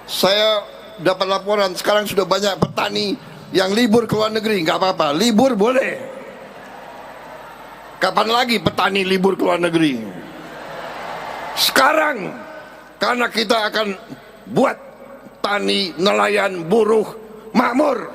Saya dapat laporan sekarang sudah banyak petani yang libur ke luar negeri. Nggak apa-apa, libur boleh. Kapan lagi petani libur ke luar negeri? Sekarang, karena kita akan buat tani, nelayan, buruh makmur.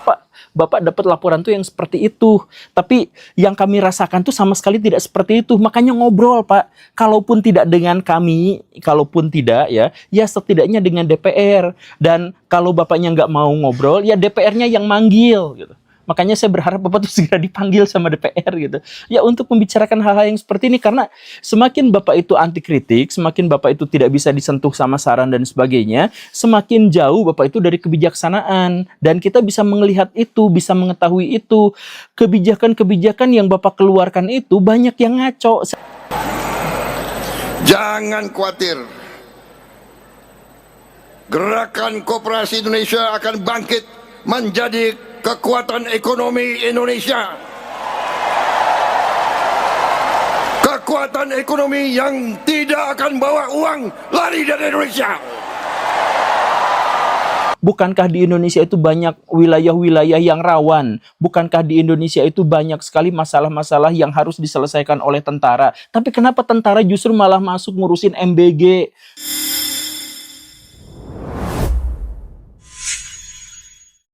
Pak, Bapak dapat laporan tuh yang seperti itu. Tapi yang kami rasakan tuh sama sekali tidak seperti itu. Makanya ngobrol, Pak. Kalaupun tidak dengan kami, kalaupun tidak ya setidaknya dengan DPR. Dan kalau Bapaknya nggak mau ngobrol, ya DPR-nya yang manggil gitu. Makanya saya berharap Bapak tuh segera dipanggil sama DPR gitu. Ya untuk membicarakan hal-hal yang seperti ini. Karena semakin Bapak itu anti kritik, semakin Bapak itu tidak bisa disentuh sama saran dan sebagainya, semakin jauh Bapak itu dari kebijaksanaan. Dan kita bisa melihat itu, bisa mengetahui itu. Kebijakan-kebijakan yang Bapak keluarkan itu banyak yang ngaco. Jangan khawatir. Gerakan Koperasi Indonesia akan bangkit menjadi kekuatan ekonomi Indonesia. Kekuatan ekonomi yang tidak akan bawa uang lari dari Indonesia. Bukankah di Indonesia itu banyak wilayah-wilayah yang rawan? Bukankah di Indonesia itu banyak sekali masalah-masalah yang harus diselesaikan oleh tentara? Tapi kenapa tentara justru malah masuk ngurusin MBG?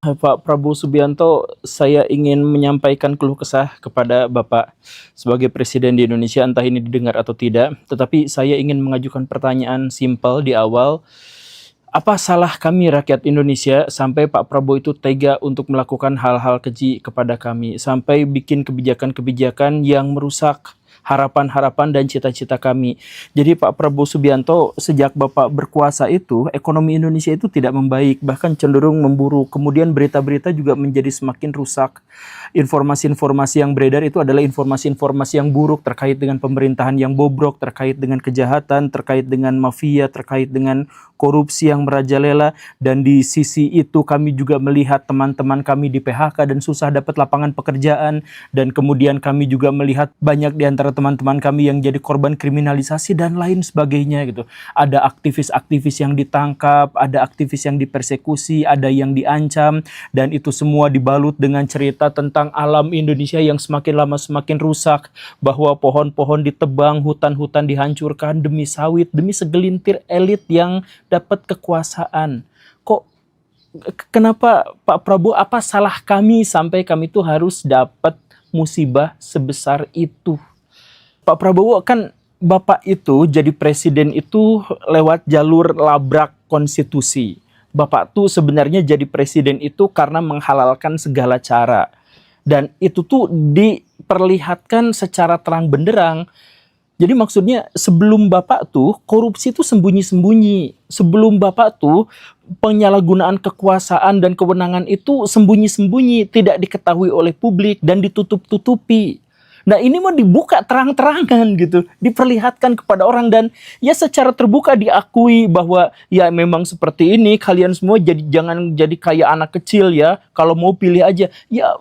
Pak Prabowo Subianto, saya ingin menyampaikan keluh kesah kepada Bapak sebagai Presiden di Indonesia, entah ini didengar atau tidak. Tetapi saya ingin mengajukan pertanyaan simpel di awal. Apa salah kami rakyat Indonesia sampai Pak Prabowo itu tega untuk melakukan hal-hal keji kepada kami, sampai bikin kebijakan-kebijakan yang merusak harapan-harapan dan cita-cita kami. Jadi Pak Prabowo Subianto, sejak Bapak berkuasa itu, ekonomi Indonesia itu tidak membaik, bahkan cenderung memburuk. Kemudian berita-berita juga menjadi semakin rusak. Informasi-informasi yang beredar itu adalah informasi-informasi yang buruk terkait dengan pemerintahan yang bobrok, terkait dengan kejahatan, terkait dengan mafia, terkait dengan korupsi yang merajalela. Dan di sisi itu kami juga melihat teman-teman kami di PHK dan susah dapat lapangan pekerjaan. Dan kemudian kami juga melihat banyak di antara teman-teman kami yang jadi korban kriminalisasi dan lain sebagainya gitu. Ada aktivis-aktivis yang ditangkap, ada aktivis yang dipersekusi, ada yang diancam, dan itu semua dibalut dengan cerita tentang alam Indonesia yang semakin lama semakin rusak, bahwa pohon-pohon ditebang, hutan-hutan dihancurkan demi sawit, demi segelintir elit yang dapat kekuasaan. Kok kenapa Pak Prabowo, apa salah kami sampai kami itu harus dapat musibah sebesar itu? Pak Prabowo, kan Bapak itu jadi presiden itu lewat jalur labrak konstitusi. Bapak tuh sebenarnya jadi presiden itu karena menghalalkan segala cara. Dan itu tuh diperlihatkan secara terang benderang. Jadi maksudnya sebelum Bapak tuh korupsi itu sembunyi-sembunyi. Sebelum Bapak tuh penyalahgunaan kekuasaan dan kewenangan itu sembunyi-sembunyi, tidak diketahui oleh publik dan ditutup-tutupi. Nah ini mau dibuka terang-terangan gitu, diperlihatkan kepada orang, dan ya secara terbuka diakui bahwa ya memang seperti ini, kalian semua jangan jadi kayak anak kecil ya, kalau mau pilih aja. Ya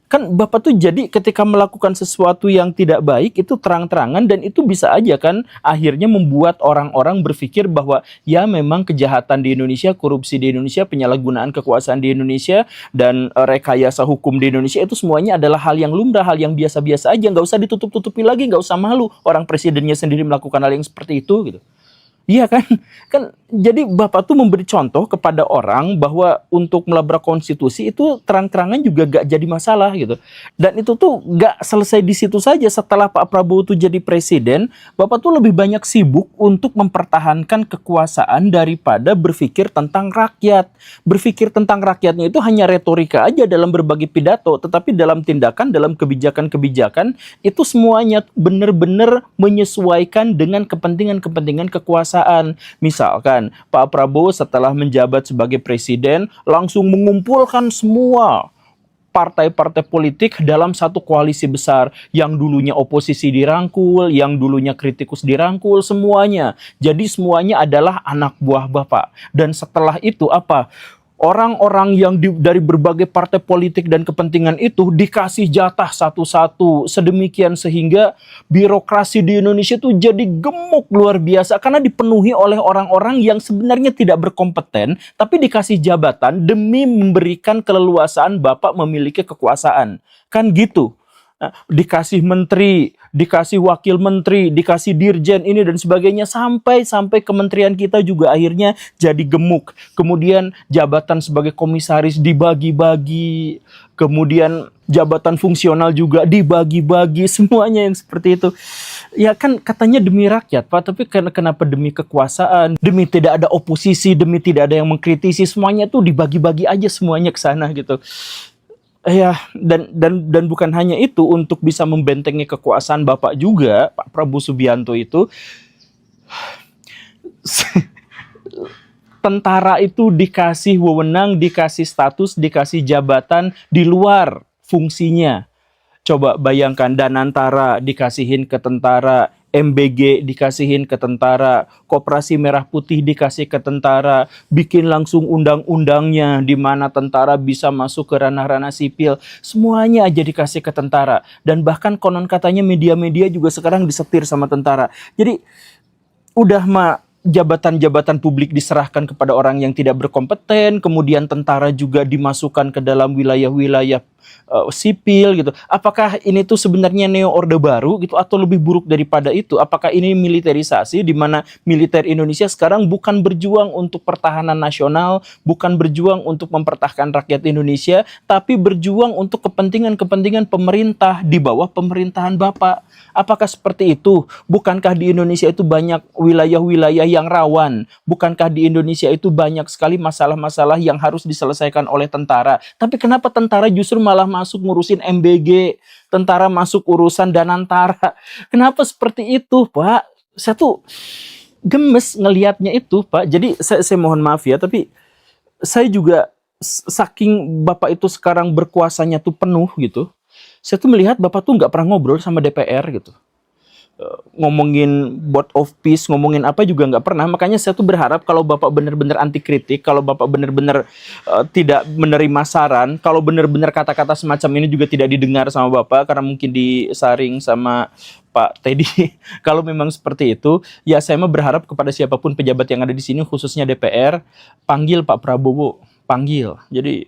kan Bapak tuh jadi ketika melakukan sesuatu yang tidak baik itu terang-terangan, dan itu bisa aja kan akhirnya membuat orang-orang berpikir bahwa ya memang kejahatan di Indonesia, korupsi di Indonesia, penyalahgunaan kekuasaan di Indonesia, dan rekayasa hukum di Indonesia itu semuanya adalah hal yang lumrah, hal yang biasa-biasa aja, nggak usah ditutup-tutupi lagi, nggak usah malu orang presidennya sendiri melakukan hal yang seperti itu gitu. Iya kan? Kan jadi Bapak tuh memberi contoh kepada orang bahwa untuk melabrak konstitusi itu terang-terangan juga gak jadi masalah gitu. Dan itu tuh gak selesai di situ saja. Setelah Pak Prabowo tuh jadi presiden, Bapak tuh lebih banyak sibuk untuk mempertahankan kekuasaan daripada berpikir tentang rakyat. Berpikir tentang rakyatnya itu hanya retorika aja dalam berbagai pidato, tetapi dalam tindakan, dalam kebijakan-kebijakan itu semuanya benar-benar menyesuaikan dengan kepentingan-kepentingan kekuasaan. Misalkan Pak Prabowo setelah menjabat sebagai presiden langsung mengumpulkan semua partai-partai politik dalam satu koalisi besar. Yang dulunya oposisi dirangkul, yang dulunya kritikus dirangkul, semuanya. Jadi semuanya adalah anak buah Bapak. Dan setelah itu apa? Orang-orang yang dari berbagai partai politik dan kepentingan itu dikasih jatah satu-satu sedemikian sehingga birokrasi di Indonesia itu jadi gemuk luar biasa karena dipenuhi oleh orang-orang yang sebenarnya tidak berkompeten tapi dikasih jabatan demi memberikan keleluasaan Bapak memiliki kekuasaan. Kan gitu. Dikasih menteri, dikasih wakil menteri, dikasih dirjen ini dan sebagainya sampai kementerian kita juga akhirnya jadi gemuk. Kemudian jabatan sebagai komisaris dibagi-bagi, kemudian jabatan fungsional juga dibagi-bagi, semuanya yang seperti itu. Ya kan katanya demi rakyat, Pak, tapi kenapa demi kekuasaan, demi tidak ada oposisi, demi tidak ada yang mengkritisi, semuanya tuh dibagi-bagi aja semuanya ke sana gitu. Ya, dan bukan hanya itu, untuk bisa membentengi kekuasaan Bapak juga, Pak Prabowo Subianto itu, tentara itu dikasih wewenang, dikasih status, dikasih jabatan di luar fungsinya. Coba bayangkan, Danantara dikasihin ke tentara, MBG dikasihin ke tentara, Koperasi Merah Putih dikasih ke tentara, bikin langsung undang-undangnya di mana tentara bisa masuk ke ranah-ranah sipil, semuanya aja dikasih ke tentara. Dan bahkan konon katanya media-media juga sekarang disetir sama tentara. Jadi udah jabatan-jabatan publik diserahkan kepada orang yang tidak berkompeten, kemudian tentara juga dimasukkan ke dalam wilayah-wilayah sipil gitu. Apakah ini tuh sebenarnya neo orde baru gitu atau lebih buruk daripada itu? Apakah ini militerisasi di mana militer Indonesia sekarang bukan berjuang untuk pertahanan nasional, bukan berjuang untuk mempertahankan rakyat Indonesia, tapi berjuang untuk kepentingan-kepentingan pemerintah di bawah pemerintahan Bapak? Apakah seperti itu? Bukankah di Indonesia itu banyak wilayah-wilayah yang rawan? Bukankah di Indonesia itu banyak sekali masalah-masalah yang harus diselesaikan oleh tentara? Tapi kenapa tentara justru malah masuk ngurusin MBG, tentara masuk urusan Danantara? Kenapa seperti itu, Pak? Saya tuh gemes ngelihatnya itu, Pak. Jadi saya mohon maaf ya, tapi saya juga saking Bapak itu sekarang berkuasanya tuh penuh gitu. Saya tuh melihat Bapak tuh nggak pernah ngobrol sama DPR gitu. Ngomongin board of peace, ngomongin apa juga nggak pernah. Makanya saya tuh berharap kalau Bapak benar-benar anti kritik, kalau Bapak benar-benar tidak menerima saran, kalau benar-benar kata-kata semacam ini juga tidak didengar sama Bapak karena mungkin disaring sama Pak Teddy. Kalau memang seperti itu, ya saya mah berharap kepada siapapun pejabat yang ada di sini, khususnya DPR, panggil Pak Prabowo, panggil. Jadi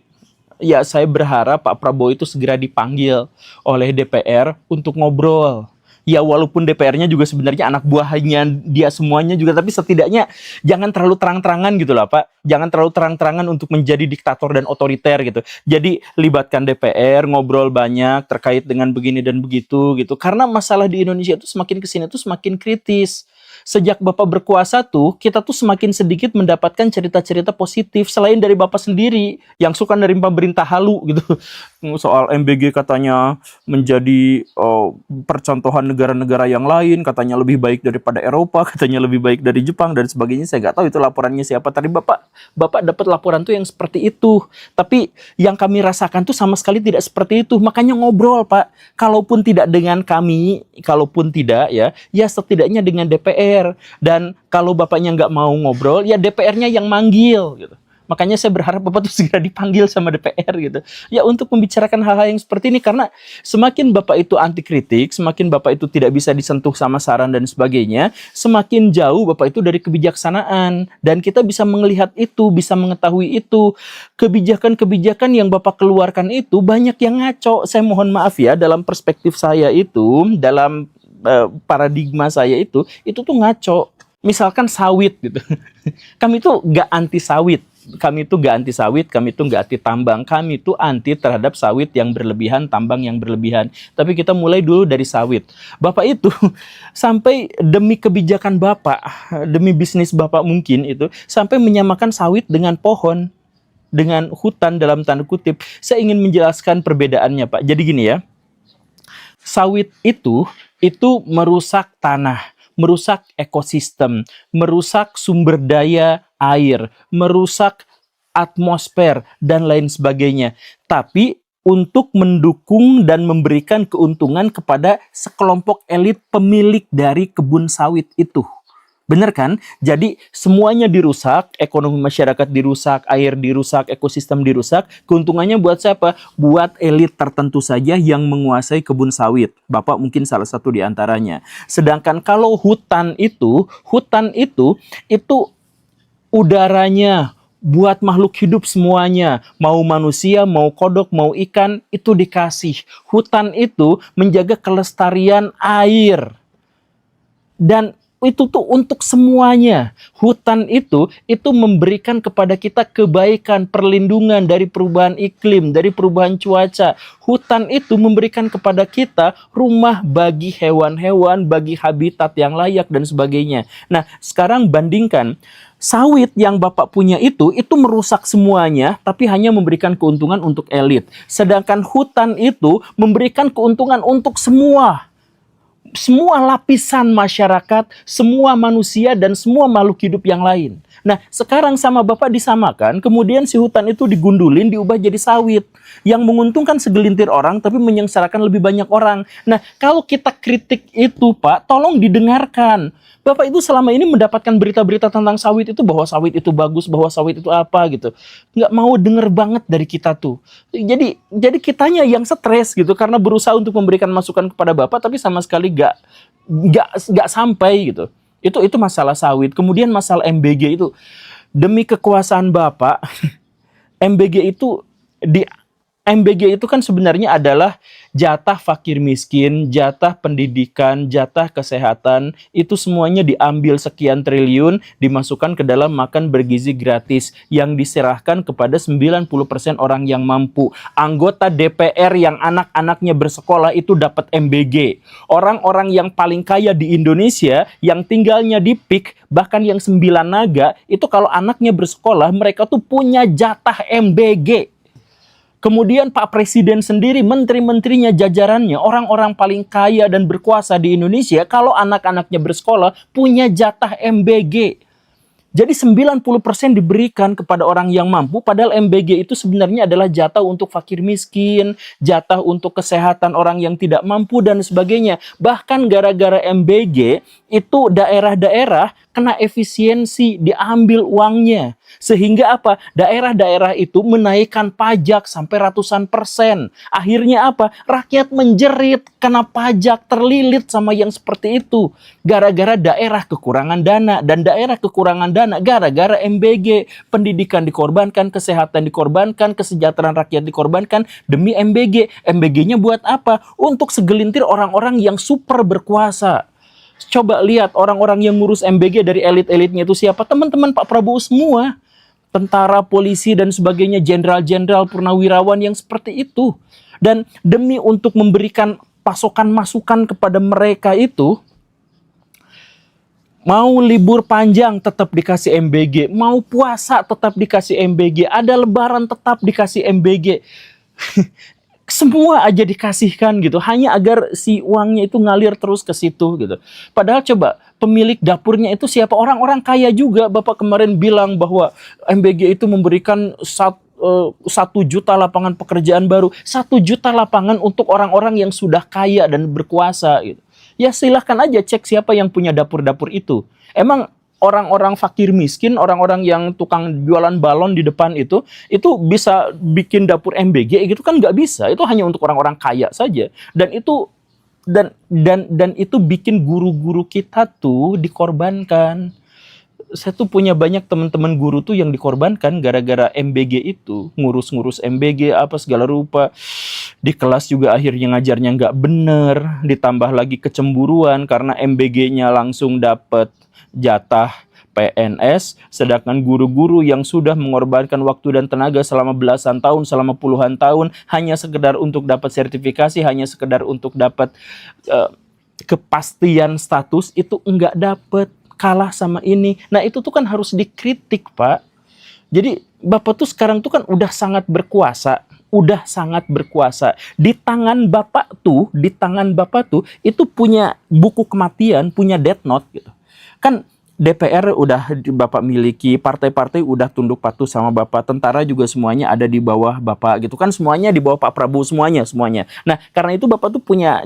ya saya berharap Pak Prabowo itu segera dipanggil oleh DPR untuk ngobrol. Ya walaupun DPR-nya juga sebenarnya anak buahnya dia semuanya juga, tapi setidaknya jangan terlalu terang-terangan gitu lah Pak. Jangan terlalu terang-terangan untuk menjadi diktator dan otoriter gitu. Jadi libatkan DPR, ngobrol banyak terkait dengan begini dan begitu gitu. Karena masalah di Indonesia itu semakin kesini tuh semakin kritis. Sejak Bapak berkuasa tuh, kita tuh semakin sedikit mendapatkan cerita-cerita positif selain dari Bapak sendiri yang suka dari pemerintah halu gitu. Soal MBG katanya menjadi percontohan negara-negara yang lain, katanya lebih baik daripada Eropa, katanya lebih baik dari Jepang dan sebagainya. Saya nggak tahu itu laporannya siapa. Tadi Bapak dapat laporan tuh yang seperti itu. Tapi yang kami rasakan tuh sama sekali tidak seperti itu. Makanya ngobrol, Pak. Kalaupun tidak dengan kami, kalaupun tidak ya setidaknya dengan DPR. Dan kalau Bapaknya nggak mau ngobrol, ya DPR-nya yang manggil gitu. Makanya saya berharap Bapak tuh segera dipanggil sama DPR gitu. Ya untuk membicarakan hal-hal yang seperti ini, karena semakin Bapak itu anti kritik, semakin Bapak itu tidak bisa disentuh sama saran dan sebagainya, semakin jauh Bapak itu dari kebijaksanaan. Dan kita bisa melihat itu, bisa mengetahui itu. Kebijakan-kebijakan yang Bapak keluarkan itu banyak yang ngaco. Saya mohon maaf ya, dalam perspektif saya itu, dalam paradigma saya itu tuh ngaco. Misalkan sawit gitu. Kami tuh gak anti sawit. Kami itu gak anti sawit, kami itu gak anti tambang. Kami itu anti terhadap sawit yang berlebihan, tambang yang berlebihan. Tapi kita mulai dulu dari sawit. Bapak itu sampai demi kebijakan Bapak, demi bisnis Bapak mungkin itu, sampai menyamakan sawit dengan pohon, dengan hutan dalam tanda kutip. Saya ingin menjelaskan perbedaannya, Pak. Jadi gini ya. Sawit itu merusak tanah, merusak ekosistem, merusak sumber daya air, merusak atmosfer, dan lain sebagainya. Tapi untuk mendukung dan memberikan keuntungan kepada sekelompok elit pemilik dari kebun sawit itu. Bener kan? Jadi semuanya dirusak, ekonomi masyarakat dirusak, air dirusak, ekosistem dirusak. Keuntungannya buat siapa? Buat elit tertentu saja yang menguasai kebun sawit. Bapak mungkin salah satu di antaranya. Sedangkan kalau hutan itu udaranya buat makhluk hidup semuanya. Mau manusia, mau kodok, mau ikan, itu dikasih. Hutan itu menjaga kelestarian air. Dan itu tuh untuk semuanya. Hutan itu memberikan kepada kita kebaikan, perlindungan dari perubahan iklim, dari perubahan cuaca. Hutan itu memberikan kepada kita rumah bagi hewan-hewan, bagi habitat yang layak dan sebagainya. Nah, sekarang bandingkan sawit yang Bapak punya itu merusak semuanya, tapi hanya memberikan keuntungan untuk elit. Sedangkan hutan itu memberikan keuntungan untuk semua lapisan masyarakat, semua manusia, dan semua makhluk hidup yang lain. Nah, sekarang sama Bapak disamakan, kemudian si hutan itu digundulin, diubah jadi sawit. Yang menguntungkan segelintir orang, tapi menyengsarakan lebih banyak orang. Nah, kalau kita kritik itu, Pak, tolong didengarkan. Bapak itu selama ini mendapatkan berita-berita tentang sawit itu, bahwa sawit itu bagus, bahwa sawit itu apa gitu. Nggak mau denger banget dari kita tuh. Jadi kitanya yang stres gitu, karena berusaha untuk memberikan masukan kepada Bapak, tapi sama sekali nggak sampai gitu. Itu masalah sawit. Kemudian masalah MBG itu, demi kekuasaan Bapak, MBG itu kan sebenarnya adalah jatah fakir miskin, jatah pendidikan, jatah kesehatan, itu semuanya diambil sekian triliun, dimasukkan ke dalam makan bergizi gratis, yang diserahkan kepada 90% orang yang mampu. Anggota DPR yang anak-anaknya bersekolah itu dapat MBG. Orang-orang yang paling kaya di Indonesia, yang tinggalnya di PIK, bahkan yang 9 naga, itu kalau anaknya bersekolah, mereka tuh punya jatah MBG. Kemudian Pak Presiden sendiri, menteri-menterinya, jajarannya, orang-orang paling kaya dan berkuasa di Indonesia, kalau anak-anaknya bersekolah, punya jatah MBG. Jadi 90% diberikan kepada orang yang mampu, padahal MBG itu sebenarnya adalah jatah untuk fakir miskin, jatah untuk kesehatan orang yang tidak mampu, dan sebagainya. Bahkan gara-gara MBG, itu daerah-daerah kena efisiensi, diambil uangnya. Sehingga apa? Daerah-daerah itu menaikkan pajak sampai ratusan %. Akhirnya apa? Rakyat menjerit, kena pajak, terlilit sama yang seperti itu. Gara-gara daerah kekurangan dana, dan daerah kekurangan dana gara-gara MBG. Pendidikan dikorbankan, kesehatan dikorbankan, kesejahteraan rakyat dikorbankan demi MBG. MBG-nya buat apa? Untuk segelintir orang-orang yang super berkuasa. Coba lihat orang-orang yang ngurus MBG dari elit-elitnya itu siapa? Teman-teman Pak Prabowo semua. Tentara, polisi, dan sebagainya, jenderal-jenderal, purnawirawan yang seperti itu. Dan demi untuk memberikan pasokan masukan kepada mereka itu, mau libur panjang tetap dikasih MBG, mau puasa tetap dikasih MBG, ada lebaran tetap dikasih MBG. Semua aja dikasihkan gitu, hanya agar si uangnya itu ngalir terus ke situ gitu. Padahal coba, pemilik dapurnya itu siapa? Orang-orang kaya juga. Bapak kemarin bilang bahwa MBG itu memberikan 1 juta lapangan pekerjaan baru. 1 juta lapangan untuk orang-orang yang sudah kaya dan berkuasa gitu. Ya silahkan aja cek siapa yang punya dapur-dapur itu. Emang orang-orang fakir miskin, orang-orang yang tukang jualan balon di depan itu bisa bikin dapur MBG gitu kan? Nggak bisa. Itu hanya untuk orang-orang kaya saja. Dan itu bikin guru-guru kita tuh dikorbankan. Saya tuh punya banyak teman-teman guru tuh yang dikorbankan gara-gara MBG itu, ngurus-ngurus MBG apa segala rupa. Di kelas juga akhirnya ngajarnya nggak bener, ditambah lagi kecemburuan karena MBG-nya langsung dapat jatah PNS, sedangkan guru-guru yang sudah mengorbankan waktu dan tenaga selama belasan tahun, selama puluhan tahun, hanya sekedar untuk dapat sertifikasi, hanya sekedar untuk dapat kepastian status, itu enggak dapat, kalah sama ini. Nah itu tuh kan harus dikritik, Pak. Jadi Bapak tuh sekarang tuh kan udah sangat berkuasa. Di tangan Bapak tuh itu punya buku kematian, punya death note gitu. Kan DPR udah Bapak miliki, partai-partai udah tunduk patuh sama Bapak, tentara juga semuanya ada di bawah Bapak gitu kan, semuanya di bawah Pak Prabowo semuanya. Nah, karena itu Bapak tuh punya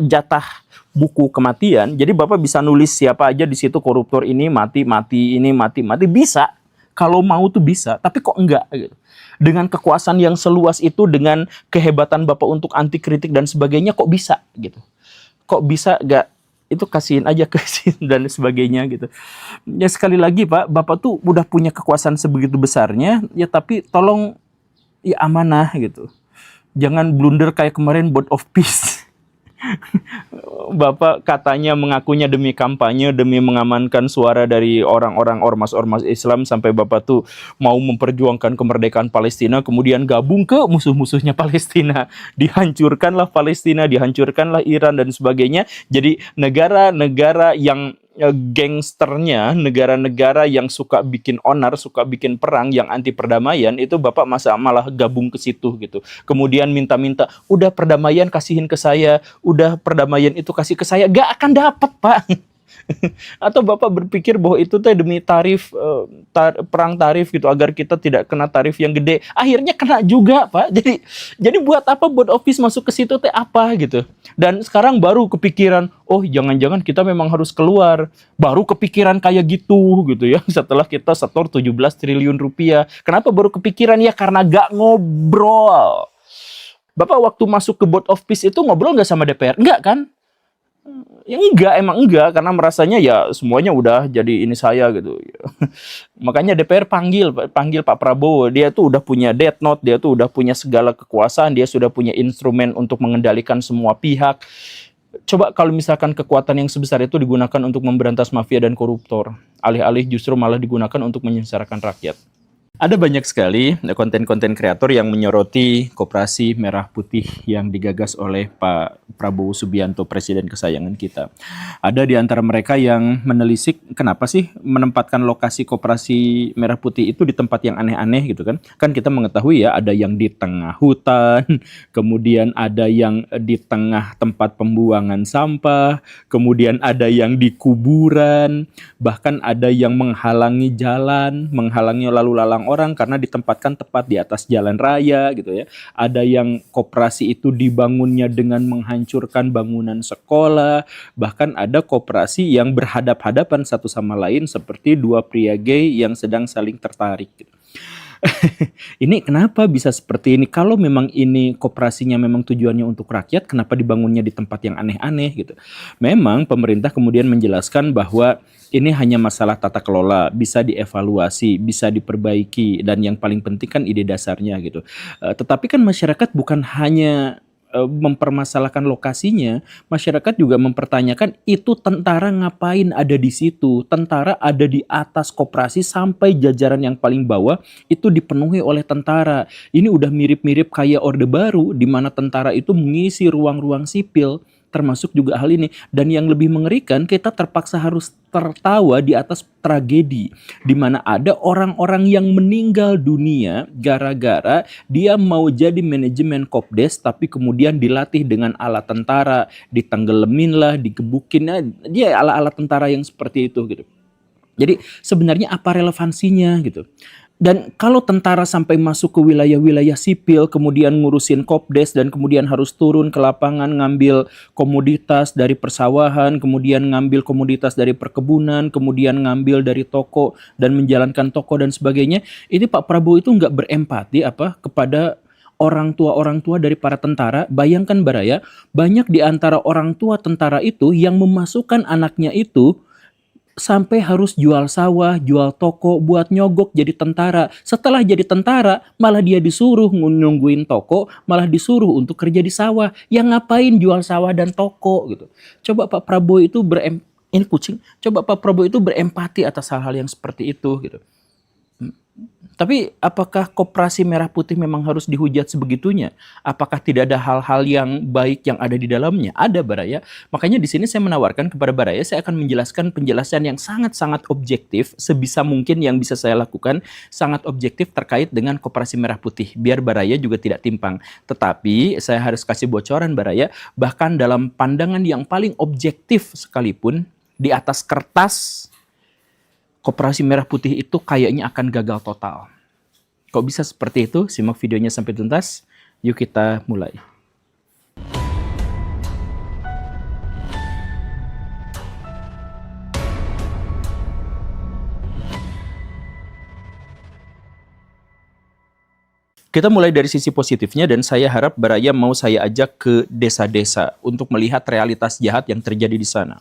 buku kematian, jadi Bapak bisa nulis siapa aja di situ koruptor ini mati, mati, ini mati, mati, bisa. Kalau mau tuh bisa, tapi kok enggak gitu. Dengan kekuasaan yang seluas itu, dengan kehebatan Bapak untuk anti kritik dan sebagainya, kok bisa gitu. Kok bisa enggak, itu kasihin aja ke dan sebagainya gitu. Ya sekali lagi Pak, Bapak tuh udah punya kekuasaan sebegitu besarnya, ya tapi tolong ya amanah gitu. Jangan blunder kayak kemarin Board of Peace. Bapak katanya mengakunya demi kampanye, demi mengamankan suara dari orang-orang ormas-ormas Islam, sampai Bapak tuh mau memperjuangkan kemerdekaan Palestina, kemudian gabung ke musuh-musuhnya Palestina. Dihancurkanlah Palestina, dihancurkanlah Iran dan sebagainya. Jadi negara-negara yang gangsternya, negara-negara yang suka bikin onar, suka bikin perang, yang anti perdamaian, itu Bapak masa malah gabung ke situ gitu. Kemudian minta-minta, udah perdamaian kasihin ke saya, udah perdamaian itu kasih ke saya, gak akan dapat Pak. Atau Bapak berpikir bahwa itu teh demi tarif, perang tarif gitu, agar kita tidak kena tarif yang gede. Akhirnya kena juga Pak. Jadi buat apa Board of Peace masuk ke situ teh apa gitu. Dan sekarang baru kepikiran, oh jangan-jangan kita memang harus keluar. Baru kepikiran kayak gitu ya, setelah kita setor 17 triliun rupiah. Kenapa baru kepikiran? Ya karena gak ngobrol. Bapak waktu masuk ke Board of Peace itu ngobrol gak sama DPR? Enggak kan? Ya enggak, emang enggak, karena merasanya ya semuanya udah jadi ini saya gitu. Makanya DPR panggil Pak Prabowo, dia tuh udah punya Death Note, dia tuh udah punya segala kekuasaan, dia sudah punya instrumen untuk mengendalikan semua pihak. Coba kalau misalkan kekuatan yang sebesar itu digunakan untuk memberantas mafia dan koruptor, alih-alih justru malah digunakan untuk menyengsarakan rakyat. Ada banyak sekali konten-konten kreator yang menyoroti Koperasi Merah Putih yang digagas oleh Pak Prabowo Subianto, presiden kesayangan kita. Ada di antara mereka yang menelisik kenapa sih menempatkan lokasi Koperasi Merah Putih itu di tempat yang aneh-aneh gitu kan. Kan kita mengetahui ya, ada yang di tengah hutan, kemudian ada yang di tengah tempat pembuangan sampah, kemudian ada yang di kuburan, bahkan ada yang menghalangi jalan, menghalangi lalu lalang orang karena ditempatkan tepat di atas jalan raya gitu ya. Ada yang koperasi itu dibangunnya dengan menghancurkan bangunan sekolah, bahkan ada koperasi yang berhadap-hadapan satu sama lain seperti dua pria gay yang sedang saling tertarik gitu. Ini kenapa bisa seperti ini? Kalau memang ini koperasinya memang tujuannya untuk rakyat, kenapa dibangunnya di tempat yang aneh-aneh gitu? Memang pemerintah kemudian menjelaskan bahwa ini hanya masalah tata kelola, bisa dievaluasi, bisa diperbaiki, dan yang paling penting kan ide dasarnya gitu. Tetapi kan masyarakat bukan hanya mempermasalahkan lokasinya, masyarakat juga mempertanyakan itu tentara ngapain ada di situ. Tentara ada di atas koperasi sampai jajaran yang paling bawah itu dipenuhi oleh tentara. Ini udah mirip-mirip kayak Orde Baru di mana tentara itu mengisi ruang-ruang sipil, termasuk juga hal ini. Dan yang lebih mengerikan, kita terpaksa harus tertawa di atas tragedi di mana ada orang-orang yang meninggal dunia gara-gara dia mau jadi manajemen Kopdes tapi kemudian dilatih dengan alat tentara, ditenggelamin lah, digebukin, dia ala-ala tentara yang seperti itu gitu. Jadi sebenarnya apa relevansinya gitu? Dan kalau tentara sampai masuk ke wilayah-wilayah sipil, kemudian ngurusin Kopdes, dan kemudian harus turun ke lapangan ngambil komoditas dari persawahan, kemudian ngambil komoditas dari perkebunan, kemudian ngambil dari toko dan menjalankan toko dan sebagainya, ini Pak Prabowo itu nggak berempati kepada orang tua dari para tentara. Bayangkan Baraya, banyak di antara orang tua tentara itu yang memasukkan anaknya itu sampai harus jual sawah, jual toko buat nyogok jadi tentara. Setelah jadi tentara, malah dia disuruh nungguin toko, malah disuruh untuk kerja di sawah. Yang ngapain jual sawah dan toko gitu. Coba Pak Prabowo itu Coba Pak Prabowo itu berempati atas hal-hal yang seperti itu gitu. Tapi apakah Koperasi Merah Putih memang harus dihujat sebegitunya? Apakah tidak ada hal-hal yang baik yang ada di dalamnya? Ada Baraya. Makanya di sini saya menawarkan kepada Baraya, saya akan menjelaskan penjelasan yang sangat-sangat objektif, sebisa mungkin yang bisa saya lakukan, sangat objektif terkait dengan Koperasi Merah Putih. Biar Baraya juga tidak timpang. Tetapi saya harus kasih bocoran Baraya, bahkan dalam pandangan yang paling objektif sekalipun, di atas kertas, Koperasi Merah Putih itu kayaknya akan gagal total. Kok bisa seperti itu? Simak videonya sampai tuntas. Yuk kita mulai. Kita mulai dari sisi positifnya dan saya harap Baraya mau saya ajak ke desa-desa untuk melihat realitas jahat yang terjadi di sana.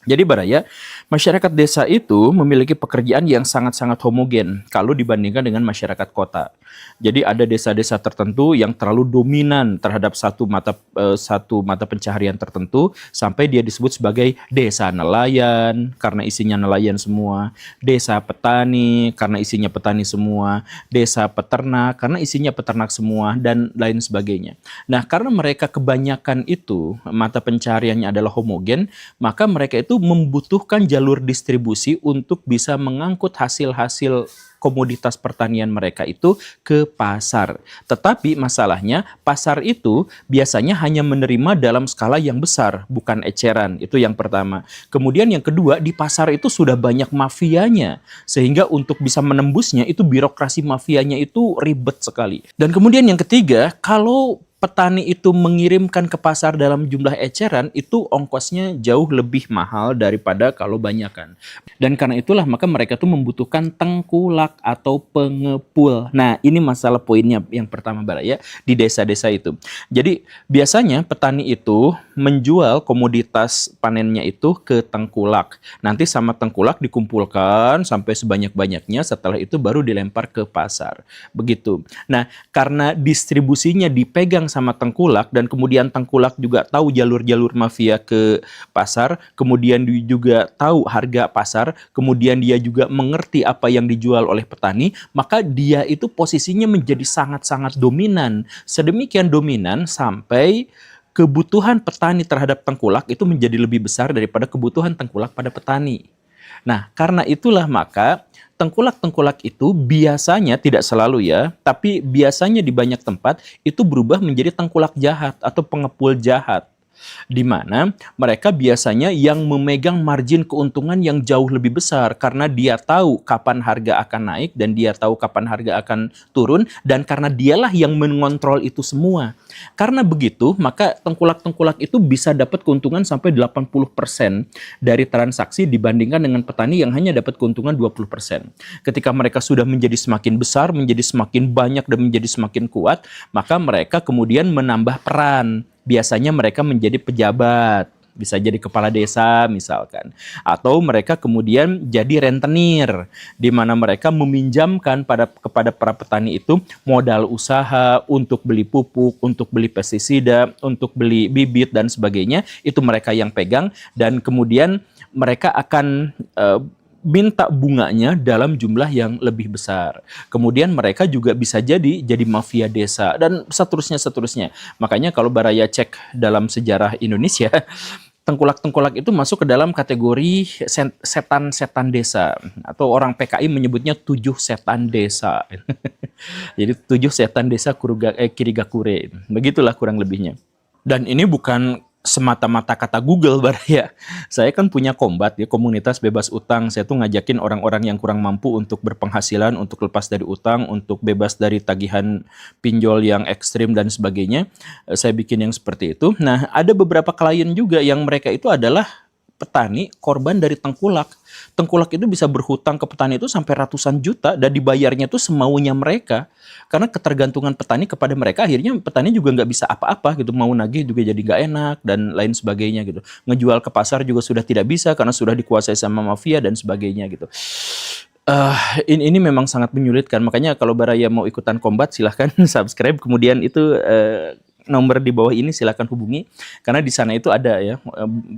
Jadi Baraya, masyarakat desa itu memiliki pekerjaan yang sangat-sangat homogen kalau dibandingkan dengan masyarakat kota. Jadi ada desa-desa tertentu yang terlalu dominan terhadap satu mata pencaharian tertentu sampai dia disebut sebagai desa nelayan karena isinya nelayan semua, desa petani karena isinya petani semua, desa peternak karena isinya peternak semua dan lain sebagainya. Nah, karena mereka kebanyakan itu mata pencahariannya adalah homogen, maka mereka itu membutuhkan jalur distribusi untuk bisa mengangkut hasil-hasil komoditas pertanian mereka itu ke pasar. Tetapi masalahnya pasar itu biasanya hanya menerima dalam skala yang besar, bukan eceran. Itu yang pertama. Kemudian yang kedua, di pasar itu sudah banyak mafianya. Sehingga untuk bisa menembusnya itu birokrasi mafianya itu ribet sekali. Dan kemudian yang ketiga, kalau petani itu mengirimkan ke pasar dalam jumlah eceran, itu ongkosnya jauh lebih mahal daripada kalau banyakan. Dan karena itulah maka mereka tuh membutuhkan tengkulak atau pengepul. Nah, ini masalah poinnya yang pertama Baraya di desa-desa itu. Jadi biasanya petani itu menjual komoditas panennya itu ke tengkulak. Nanti sama tengkulak dikumpulkan sampai sebanyak-banyaknya, setelah itu baru dilempar ke pasar. Begitu. Nah, karena distribusinya dipegang sama tengkulak dan kemudian tengkulak juga tahu jalur-jalur mafia ke pasar, kemudian dia juga tahu harga pasar, kemudian dia juga mengerti apa yang dijual oleh petani, maka dia itu posisinya menjadi sangat-sangat dominan. Sedemikian dominan sampai kebutuhan petani terhadap tengkulak itu menjadi lebih besar daripada kebutuhan tengkulak pada petani. Nah, karena itulah maka tengkulak-tengkulak itu biasanya, tidak selalu ya, tapi biasanya di banyak tempat itu berubah menjadi tengkulak jahat atau pengepul jahat. Di mana mereka biasanya yang memegang margin keuntungan yang jauh lebih besar karena dia tahu kapan harga akan naik dan dia tahu kapan harga akan turun, dan karena dialah yang mengontrol itu semua. Karena begitu, maka tengkulak-tengkulak itu bisa dapat keuntungan sampai 80% dari transaksi dibandingkan dengan petani yang hanya dapat keuntungan 20%. Ketika mereka sudah menjadi semakin besar, menjadi semakin banyak dan menjadi semakin kuat, maka mereka kemudian menambah peran. Biasanya mereka menjadi pejabat, bisa jadi kepala desa misalkan. Atau mereka kemudian jadi rentenir, di mana mereka meminjamkan kepada para petani itu modal usaha untuk beli pupuk, untuk beli pestisida, untuk beli bibit dan sebagainya. Itu mereka yang pegang dan kemudian mereka akan minta bunganya dalam jumlah yang lebih besar. Kemudian mereka juga bisa jadi mafia desa dan seterusnya. Makanya kalau Baraya cek dalam sejarah Indonesia, tengkulak-tengkulak itu masuk ke dalam kategori setan-setan desa, atau orang PKI menyebutnya 7 setan desa. Jadi 7 setan desa Kirigakure. Begitulah kurang lebihnya. Dan ini bukan semata-mata kata Google Baraya. Saya kan punya Kombat ya, komunitas bebas utang. Saya tuh ngajakin orang-orang yang kurang mampu untuk berpenghasilan, untuk lepas dari utang, untuk bebas dari tagihan pinjol yang ekstrim dan sebagainya. Saya bikin yang seperti itu. Nah, ada beberapa klien juga yang mereka itu adalah petani korban dari tengkulak. Tengkulak itu bisa berhutang ke petani itu sampai ratusan juta dan dibayarnya itu semaunya mereka. Karena ketergantungan petani kepada mereka, akhirnya petani juga nggak bisa apa-apa gitu. Mau nagih juga jadi nggak enak dan lain sebagainya gitu. Ngejual ke pasar juga sudah tidak bisa karena sudah dikuasai sama mafia dan sebagainya gitu. Ini memang sangat menyulitkan. Makanya kalau Baraya mau ikutan Kombat silahkan subscribe. Kemudian itu nomor di bawah ini silakan hubungi karena di sana itu ada ya,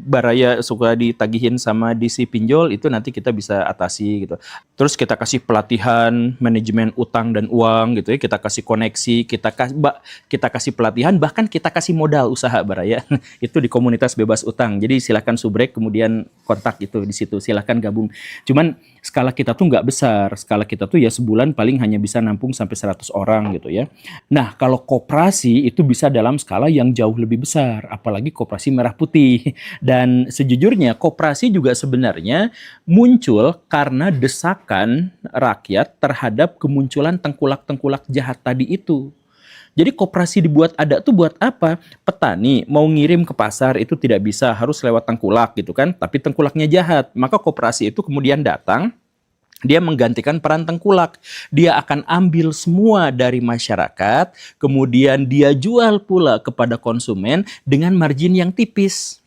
Baraya suka ditagihin sama DC pinjol, itu nanti kita bisa atasi gitu. Terus kita kasih pelatihan manajemen utang dan uang gitu ya, kita kasih koneksi, kita kasih pelatihan, bahkan kita kasih modal usaha Baraya. Itu di komunitas bebas utang. Jadi silakan subrek kemudian kontak itu di situ, silakan gabung. Cuman skala kita tuh nggak besar, skala kita tuh ya sebulan paling hanya bisa nampung sampai 100 orang gitu ya. Nah, kalau koperasi itu bisa dalam skala yang jauh lebih besar, apalagi koperasi merah putih. Dan sejujurnya koperasi juga sebenarnya muncul karena desakan rakyat terhadap kemunculan tengkulak-tengkulak jahat tadi itu. Jadi koperasi dibuat ada tuh buat apa? Petani mau ngirim ke pasar itu tidak bisa, harus lewat tengkulak gitu kan. Tapi tengkulaknya jahat. Maka koperasi itu kemudian datang Dia menggantikan peran tengkulak. Dia akan ambil semua dari masyarakat, kemudian dia jual pula kepada konsumen dengan margin yang tipis.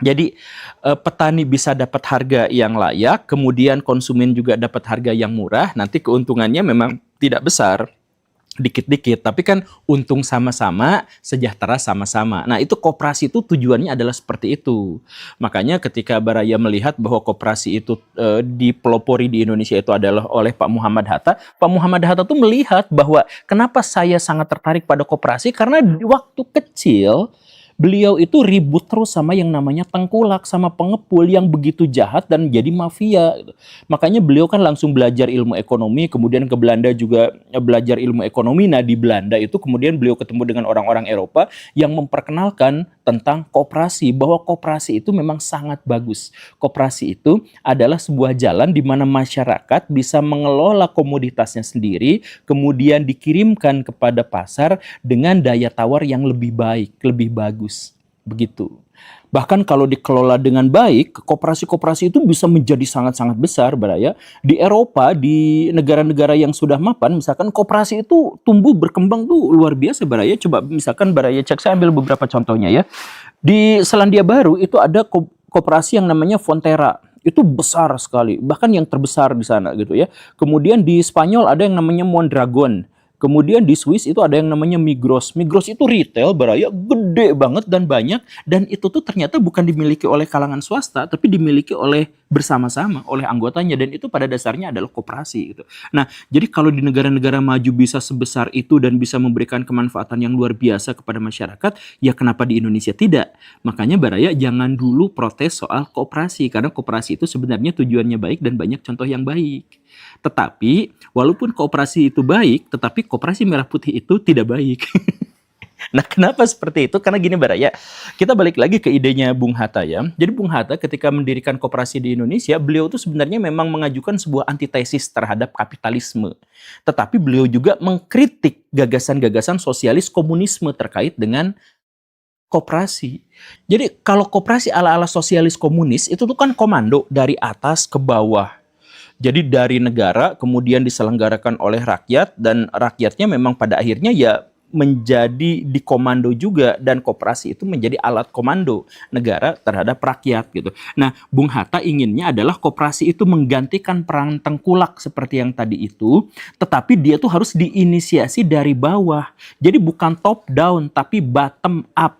Jadi petani bisa dapat harga yang layak, kemudian konsumen juga dapat harga yang murah. Nanti keuntungannya memang tidak besar, dikit-dikit, tapi kan untung sama-sama, sejahtera sama-sama. Nah, itu koperasi itu tujuannya adalah seperti itu. Makanya ketika Baraya melihat bahwa koperasi itu dipelopori di Indonesia itu adalah oleh Pak Muhammad Hatta, Pak Muhammad Hatta tuh melihat bahwa kenapa saya sangat tertarik pada koperasi, karena di waktu kecil beliau itu ribut terus sama yang namanya tengkulak, sama pengepul yang begitu jahat dan jadi mafia. Makanya beliau kan langsung belajar ilmu ekonomi, kemudian ke Belanda juga belajar ilmu ekonomi. Nah, di Belanda itu kemudian beliau ketemu dengan orang-orang Eropa yang memperkenalkan tentang koperasi, bahwa koperasi itu memang sangat bagus. Koperasi itu adalah sebuah jalan di mana masyarakat bisa mengelola komoditasnya sendiri, kemudian dikirimkan kepada pasar dengan daya tawar yang lebih baik, lebih bagus. Begitu. Bahkan kalau dikelola dengan baik, koperasi-koperasi itu bisa menjadi sangat-sangat besar, Baraya. Di Eropa, di negara-negara yang sudah mapan, misalkan koperasi itu tumbuh berkembang tuh luar biasa, Baraya. Coba misalkan Baraya cek, saya ambil beberapa contohnya ya. Di Selandia Baru itu ada koperasi yang namanya Fonterra. Itu besar sekali, bahkan yang terbesar di sana gitu ya. Kemudian di Spanyol ada yang namanya Mondragon. Kemudian di Swiss itu ada yang namanya Migros. Migros itu retail, Baraya, gede banget dan banyak. Dan itu tuh ternyata bukan dimiliki oleh kalangan swasta, tapi dimiliki oleh bersama-sama, oleh anggotanya. Dan itu pada dasarnya adalah koperasi gitu. Nah, jadi kalau di negara-negara maju bisa sebesar itu dan bisa memberikan kemanfaatan yang luar biasa kepada masyarakat, ya kenapa di Indonesia tidak? Makanya Baraya jangan dulu protes soal koperasi. Karena koperasi itu sebenarnya tujuannya baik dan banyak contoh yang baik. Tetapi, walaupun koperasi itu baik, tetapi koperasi merah putih itu tidak baik. Nah, kenapa seperti itu? Karena gini Baraya, kita balik lagi ke idenya Bung Hatta ya. Jadi Bung Hatta ketika mendirikan koperasi di Indonesia, beliau itu sebenarnya memang mengajukan sebuah antitesis terhadap kapitalisme. Tetapi beliau juga mengkritik gagasan-gagasan sosialis komunisme terkait dengan koperasi. Jadi kalau koperasi ala-ala sosialis komunis, itu tuh kan komando dari atas ke bawah. Jadi dari negara kemudian diselenggarakan oleh rakyat dan rakyatnya memang pada akhirnya ya menjadi dikomando juga dan koperasi itu menjadi alat komando negara terhadap rakyat gitu. Nah, Bung Hatta inginnya adalah koperasi itu menggantikan peran tengkulak seperti yang tadi itu, tetapi dia tuh harus diinisiasi dari bawah. Jadi bukan top down tapi bottom up.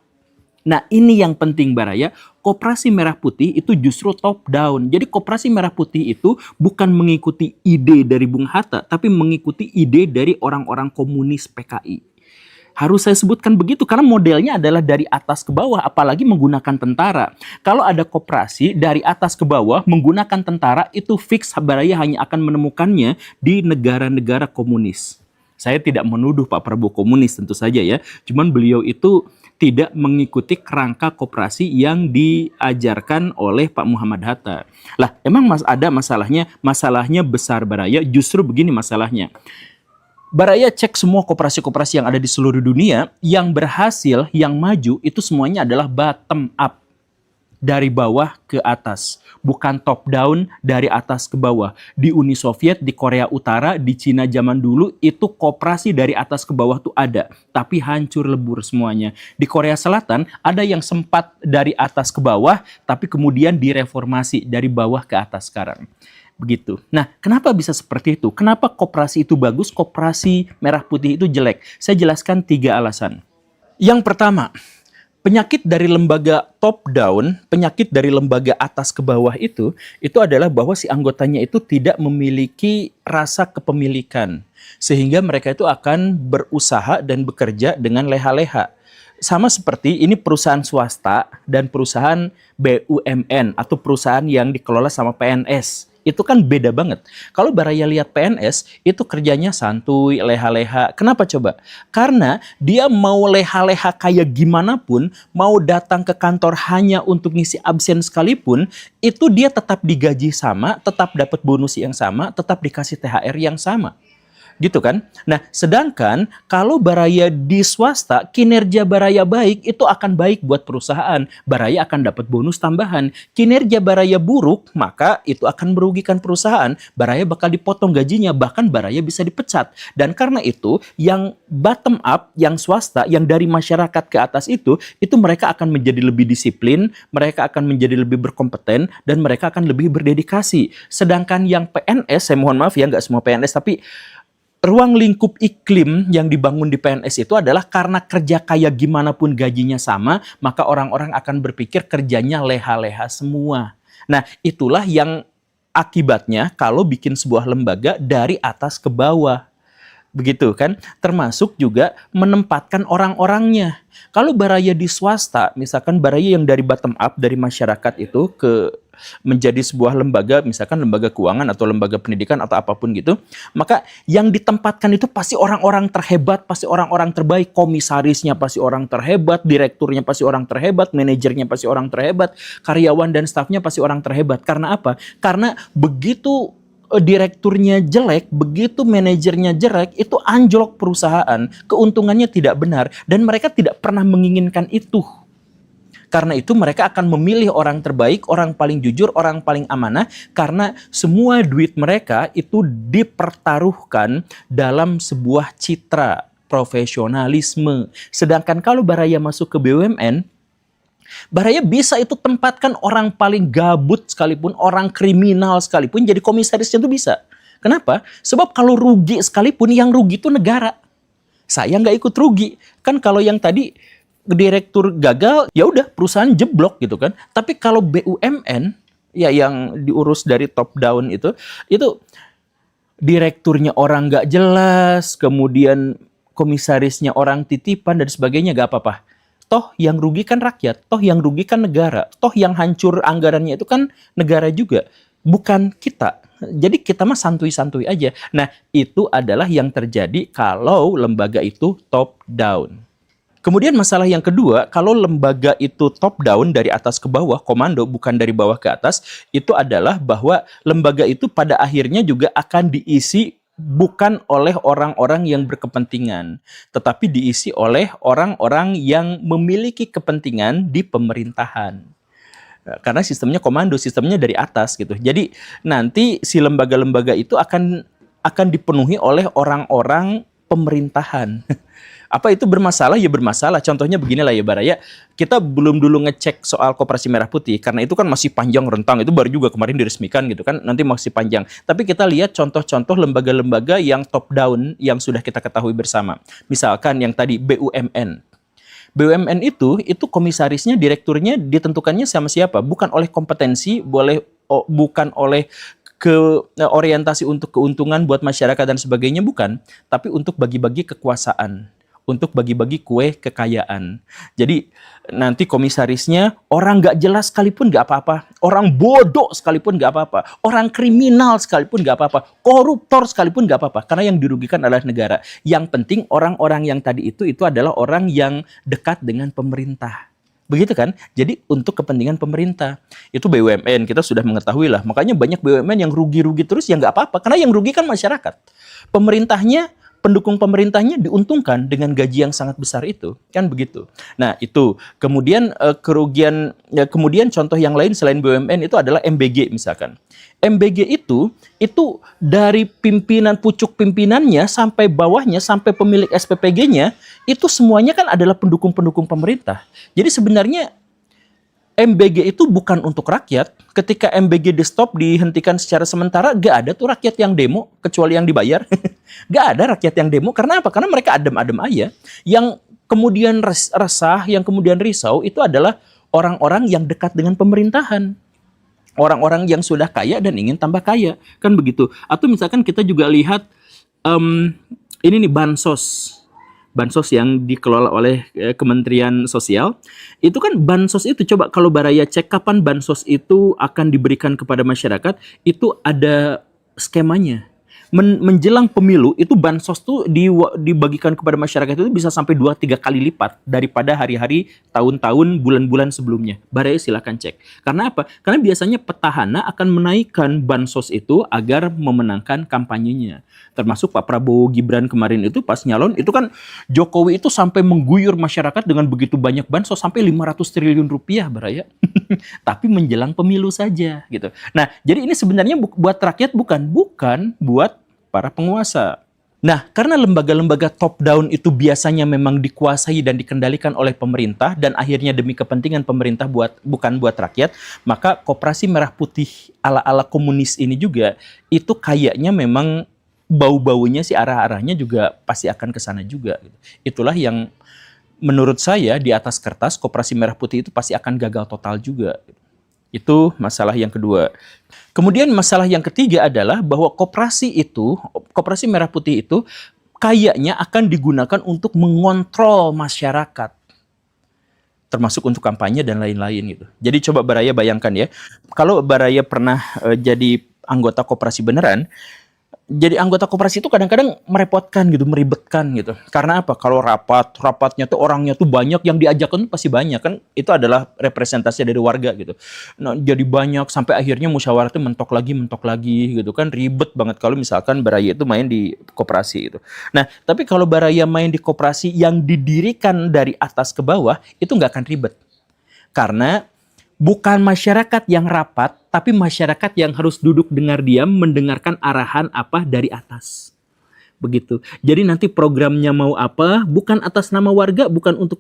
Nah, ini yang penting Baraya. Koperasi Merah Putih itu justru top down. Jadi koperasi Merah Putih itu bukan mengikuti ide dari Bung Hatta, tapi mengikuti ide dari orang-orang komunis PKI. Harus saya sebutkan begitu karena modelnya adalah dari atas ke bawah, apalagi menggunakan tentara. Kalau ada koperasi dari atas ke bawah menggunakan tentara, itu fix Baraya hanya akan menemukannya di negara-negara komunis. Saya tidak menuduh Pak Prabowo komunis tentu saja ya. Cuman beliau itu tidak mengikuti kerangka koperasi yang diajarkan oleh Pak Muhammad Hatta. Lah, emang ada masalahnya? Masalahnya besar Baraya, justru begini masalahnya. Baraya cek semua koperasi-koperasi yang ada di seluruh dunia, yang berhasil, yang maju, itu semuanya adalah bottom up. Dari bawah ke atas, bukan top down dari atas ke bawah. Di Uni Soviet, di Korea Utara, di Cina zaman dulu itu koperasi dari atas ke bawah tuh ada, tapi hancur lebur semuanya. Di Korea Selatan ada yang sempat dari atas ke bawah, tapi kemudian direformasi dari bawah ke atas sekarang. Begitu. Nah, kenapa bisa seperti itu? Kenapa koperasi itu bagus, koperasi Merah Putih itu jelek? Saya jelaskan 3 alasan. Yang pertama, penyakit dari lembaga top down, penyakit dari lembaga atas ke bawah itu adalah bahwa si anggotanya itu tidak memiliki rasa kepemilikan. Sehingga mereka itu akan berusaha dan bekerja dengan leha-leha. Sama seperti ini perusahaan swasta dan perusahaan BUMN atau perusahaan yang dikelola sama PNS. Itu kan beda banget. Kalau Baraya lihat PNS, itu kerjanya santuy, leha-leha. Kenapa coba? Karena dia mau leha-leha kayak gimana pun, mau datang ke kantor hanya untuk ngisi absen sekalipun, itu dia tetap digaji sama, tetap dapat bonus yang sama, tetap dikasih THR yang sama. Gitu kan? Nah, sedangkan kalau baraya di swasta, kinerja baraya baik itu akan baik buat perusahaan. Baraya akan dapat bonus tambahan. Kinerja baraya buruk, maka itu akan merugikan perusahaan. Baraya bakal dipotong gajinya, bahkan baraya bisa dipecat. Dan karena itu, yang bottom up, yang swasta, yang dari masyarakat ke atas itu mereka akan menjadi lebih disiplin, mereka akan menjadi lebih berkompeten, dan mereka akan lebih berdedikasi. Sedangkan yang PNS, saya mohon maaf ya, nggak semua PNS, tapi ruang lingkup iklim yang dibangun di PNS itu adalah karena kerja kayak gimana pun gajinya sama, maka orang-orang akan berpikir kerjanya leha-leha semua. Nah, itulah yang akibatnya kalau bikin sebuah lembaga dari atas ke bawah. Begitu kan? Termasuk juga menempatkan orang-orangnya. Kalau baraya di swasta, misalkan baraya yang dari bottom up, dari masyarakat itu menjadi sebuah lembaga, misalkan lembaga keuangan atau lembaga pendidikan atau apapun gitu, maka yang ditempatkan itu pasti orang-orang terhebat, pasti orang-orang terbaik, komisarisnya pasti orang terhebat, direkturnya pasti orang terhebat, manajernya pasti orang terhebat, karyawan dan stafnya pasti orang terhebat. Karena apa? Karena begitu direkturnya jelek, begitu manajernya jelek, itu anjlok perusahaan, keuntungannya tidak benar, dan mereka tidak pernah menginginkan itu. Karena itu mereka akan memilih orang terbaik, orang paling jujur, orang paling amanah, karena semua duit mereka itu dipertaruhkan dalam sebuah citra profesionalisme. Sedangkan kalau baraya masuk ke BUMN, baraya bisa itu tempatkan orang paling gabut sekalipun, orang kriminal sekalipun, jadi komisarisnya itu bisa. Kenapa? Sebab kalau rugi sekalipun, yang rugi itu negara. Saya nggak ikut rugi. Kan kalau yang tadi direktur gagal, ya udah perusahaan jeblok gitu kan. Tapi kalau BUMN ya yang diurus dari top down itu direkturnya orang nggak jelas, kemudian komisarisnya orang titipan dan sebagainya, nggak apa-apa. Toh yang rugi kan rakyat, toh yang rugi kan negara, toh yang hancur anggarannya itu kan negara juga, bukan kita. Jadi kita mah santuy-santuy aja. Nah, itu adalah yang terjadi kalau lembaga itu top down. Kemudian masalah yang kedua, kalau lembaga itu top down dari atas ke bawah, komando bukan dari bawah ke atas, itu adalah bahwa lembaga itu pada akhirnya juga akan diisi bukan oleh orang-orang yang berkepentingan, tetapi diisi oleh orang-orang yang memiliki kepentingan di pemerintahan. Karena sistemnya komando, sistemnya dari atas gitu. Jadi nanti si lembaga-lembaga itu akan dipenuhi oleh orang-orang pemerintahan. Apa itu bermasalah? Ya bermasalah. Contohnya beginilah ya Baraya, kita belum dulu ngecek soal Koperasi Merah Putih, karena itu kan masih panjang rentang, itu baru juga kemarin diresmikan gitu kan, nanti masih panjang. Tapi kita lihat contoh-contoh lembaga-lembaga yang top down, yang sudah kita ketahui bersama. Misalkan yang tadi BUMN. BUMN itu komisarisnya, direkturnya ditentukannya sama siapa? Bukan oleh kompetensi, bukan oleh orientasi untuk keuntungan buat masyarakat dan sebagainya, bukan. Tapi untuk bagi-bagi kekuasaan, untuk bagi-bagi kue kekayaan. Jadi nanti komisarisnya orang nggak jelas sekalipun nggak apa-apa, orang bodoh sekalipun nggak apa-apa, orang kriminal sekalipun nggak apa-apa, koruptor sekalipun nggak apa-apa, karena yang dirugikan adalah negara. Yang penting orang-orang yang tadi itu adalah orang yang dekat dengan pemerintah. Begitu kan? Jadi untuk kepentingan pemerintah. Itu BUMN, kita sudah mengetahui lah. Makanya banyak BUMN yang rugi-rugi terus, ya nggak apa-apa. Karena yang rugi kan masyarakat. Pemerintahnya, pendukung pemerintahnya diuntungkan dengan gaji yang sangat besar itu. Kan begitu. Nah itu. Kemudian kemudian contoh yang lain selain BUMN itu adalah MBG misalkan. MBG itu dari pimpinan, pucuk pimpinannya sampai bawahnya, sampai pemilik SPPG-nya, itu semuanya kan adalah pendukung-pendukung pemerintah. Jadi sebenarnya MBG itu bukan untuk rakyat. Ketika MBG di stop, dihentikan secara sementara, gak ada tuh rakyat yang demo, kecuali yang dibayar. Gak ada rakyat yang demo, karena apa? Karena mereka adem-adem aja. Yang kemudian resah, yang kemudian risau, itu adalah orang-orang yang dekat dengan pemerintahan. Orang-orang yang sudah kaya dan ingin tambah kaya, kan begitu. Atau misalkan kita juga lihat ini nih bansos yang dikelola oleh Kementerian Sosial. Itu kan bansos itu, coba kalau Baraya cek kapan bansos itu akan diberikan kepada masyarakat, itu ada skemanya. menjelang pemilu itu bansos tuh dibagikan kepada masyarakat itu bisa sampai 2-3 kali lipat daripada hari-hari, tahun-tahun, bulan-bulan sebelumnya. Baraya silakan cek. Karena apa? Karena biasanya petahana akan menaikkan bansos itu agar memenangkan kampanyenya. Termasuk Pak Prabowo Gibran kemarin itu pas nyalon, itu kan Jokowi itu sampai mengguyur masyarakat dengan begitu banyak bansos sampai 500 triliun rupiah, Baraya. Tapi menjelang pemilu saja gitu. Nah, jadi ini sebenarnya buat rakyat, bukan buat para penguasa. Nah, karena lembaga-lembaga top down itu biasanya memang dikuasai dan dikendalikan oleh pemerintah dan akhirnya demi kepentingan pemerintah bukan buat rakyat, maka Koperasi Merah Putih ala-ala komunis ini juga itu kayaknya memang bau-baunya sih arah-arahnya juga pasti akan ke sana juga gitu. Itulah yang menurut saya di atas kertas Koperasi Merah Putih itu pasti akan gagal total juga. Itu masalah yang kedua. Kemudian masalah yang ketiga adalah bahwa Koperasi Merah Putih itu kayaknya akan digunakan untuk mengontrol masyarakat. Termasuk untuk kampanye dan lain-lain gitu. Jadi coba Baraya bayangkan ya, kalau Baraya pernah jadi anggota koperasi beneran, jadi anggota koperasi itu kadang-kadang merepotkan gitu, meribetkan gitu. Karena apa? Kalau rapatnya tuh orangnya tuh banyak, yang diajakkan tuh pasti banyak kan. Itu adalah representasi dari warga gitu. Nah, jadi banyak sampai akhirnya musyawarah itu mentok lagi gitu kan. Ribet banget kalau misalkan Baraya itu main di koperasi itu. Nah, tapi kalau Baraya main di koperasi yang didirikan dari atas ke bawah, itu nggak akan ribet. Karena bukan masyarakat yang rapat, tapi masyarakat yang harus duduk dengar diam mendengarkan arahan apa dari atas. Begitu. Jadi nanti programnya mau apa, bukan atas nama warga, bukan untuk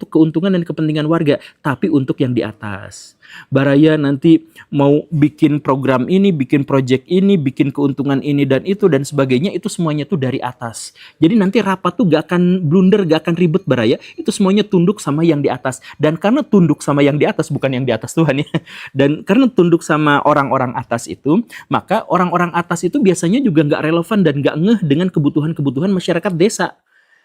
keuntungan dan kepentingan warga, tapi untuk yang di atas. Baraya nanti mau bikin program ini, bikin project ini, bikin keuntungan ini dan itu dan sebagainya, itu semuanya tuh dari atas. Jadi nanti rapat tuh gak akan blunder, gak akan ribet Baraya, itu semuanya tunduk sama yang di atas. Dan karena tunduk sama yang di atas, bukan yang di atas Tuhan ya, dan karena tunduk sama orang-orang atas itu, maka orang-orang atas itu biasanya juga gak relevan dan gak ngeh dengan kebutuhan-kebutuhan masyarakat desa.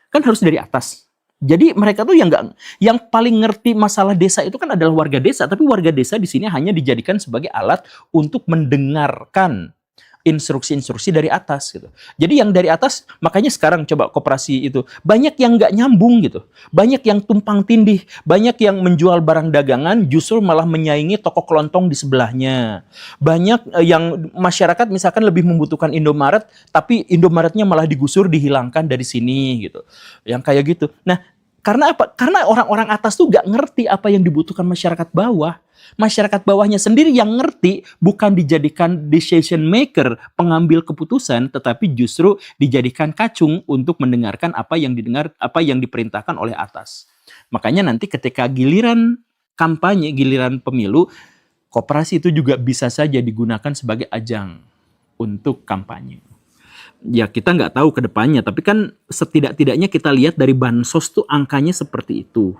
Kan harus dari atas. Jadi mereka tuh yang paling ngerti masalah desa itu kan adalah warga desa, tapi warga desa di sini hanya dijadikan sebagai alat untuk mendengarkan instruksi-instruksi dari atas gitu. Jadi yang dari atas, makanya sekarang coba koperasi itu banyak yang nggak nyambung gitu, banyak yang tumpang tindih, banyak yang menjual barang dagangan justru malah menyaingi toko kelontong di sebelahnya, banyak yang masyarakat misalkan lebih membutuhkan Indomaret, tapi Indomaretnya malah digusur, dihilangkan dari sini gitu, yang kayak gitu. Nah, karena apa? Karena orang-orang atas tuh nggak ngerti apa yang dibutuhkan masyarakat bawah. Masyarakat bawahnya sendiri yang ngerti, bukan dijadikan decision maker, pengambil keputusan, tetapi justru dijadikan kacung untuk mendengarkan apa yang diperintahkan oleh atas. Makanya nanti ketika giliran kampanye, giliran pemilu, koperasi itu juga bisa saja digunakan sebagai ajang untuk kampanye. Ya kita nggak tahu ke depannya, tapi kan setidak-tidaknya kita lihat dari bansos tuh angkanya seperti itu.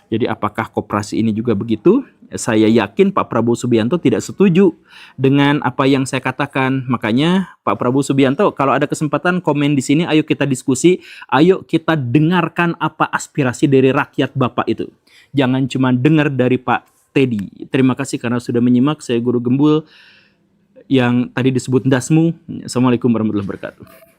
Jadi apakah koperasi ini juga begitu? Saya yakin Pak Prabowo Subianto tidak setuju dengan apa yang saya katakan. Makanya Pak Prabowo Subianto kalau ada kesempatan komen di sini, ayo kita diskusi, ayo kita dengarkan apa aspirasi dari rakyat Bapak itu. Jangan cuma dengar dari Pak Teddy. Terima kasih karena sudah menyimak. Saya Guru Gembul yang tadi disebut Dasmu. Assalamualaikum warahmatullahi wabarakatuh.